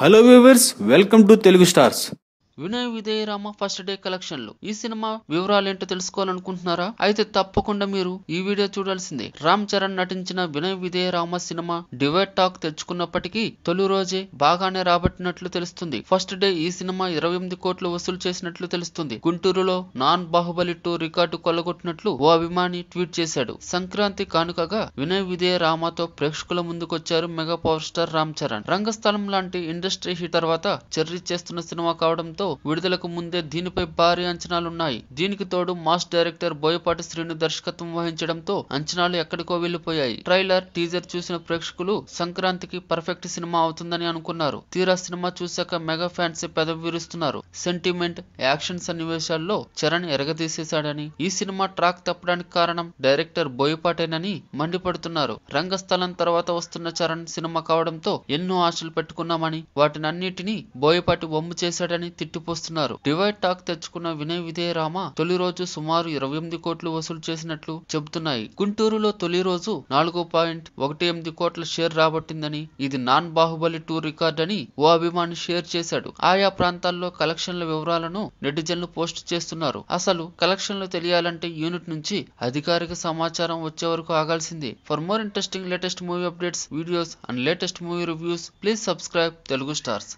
Hello viewers, welcome to Telugu stars. Vinay Vijay Rama first day కలెక్షన్లు. ఈ cinema వివరాలు ఏంటో తెలుసుకోవాలనుకుంటున్నారా? అయితే తప్పకుండా మీరు ఈ వీడియో చూడాల్సిందే. రామ్ చరణ్ నటించిన Vinay Vijay Rama cinema divide talk తెచ్చుకున్నప్పటికీ తొలి రోజే బాగానే రాబట్టినట్లు తెలుస్తుంది. ఫస్ట్ డే ఈ సినిమా 28 కోట్లు వసూలు చేసినట్లు తెలుస్తుంది. గుంటూరులో నాన్ బాహుబలి 2 రికార్డు కొల్లగొట్టినట్లు ఓ అభిమాని ట్వీట్ చేశాడు. సంక్రాంతి కానుకగా వినయ్ విజయ్ రామతో ప్రేక్షకుల ముందుకొచ్చారు mega power star Ram Charan. Rangasthalam లాంటి ఇండస్ట్రీ హిట్ తర్వాత చెర్రీ చేస్తున్న సినిమా కావడంతో విడుదలకు ముందే దీనిపై భారీ అంచనాలున్నాయి. దీనికి తోడు మాస్ డైరెక్టర్ బోయపాటి శ్రీను దర్శకత్వం వహించడంతో అంచనాలు ఎక్కడికో వెళ్లిపోయాయి. ట్రైలర్, టీజర్ చూసిన ప్రేక్షకులు సంక్రాంతికి పర్ఫెక్ట్ సినిమా అవుతుందని అనుకున్నారు. తీరా సినిమా చూశాక మెగా ఫ్యాన్స్ పెదవి విరుస్తున్నారు. సెంటిమెంట్, యాక్షన్ సన్నివేశాల్లో చరణ్ ఎరగదీసేశాడని, ఈ సినిమా ట్రాక్ తప్పడానికి కారణం డైరెక్టర్ బోయపాటేనని మండిపడుతున్నారు. రంగస్థలం తర్వాత వస్తున్న చరణ్ సినిమా కావడంతో ఎన్నో ఆశలు పెట్టుకున్నామని, వాటినన్నిటినీ బోయపాటి వమ్ము చేశాడని తిట్టిపోస్తున్నారు. డివైడ్ టాక్ తెచ్చుకున్న వినయ్ విజయ్ రామ తొలి రోజు సుమారు 28 కోట్లు వసూలు చేసినట్లు చెబుతున్నాయి. గుంటూరులో తొలి రోజు 4.18 కోట్ల షేర్ రాబట్టిందని, ఇది నాన్ బాహుబలి 2 రికార్డ్ అని ఓ అభిమాని షేర్ చేశాడు. ఆయా ప్రాంతాల్లో కలెక్షన్ల వివరాలను నెటిజన్లు పోస్ట్ చేస్తున్నారు. అసలు కలెక్షన్లు తెలియాలంటే యూనిట్ నుంచి అధికారిక సమాచారం వచ్చే వరకు ఆగాల్సిందే. For more interesting latest movie updates, videos and latest movie reviews, please subscribe Telugu stars.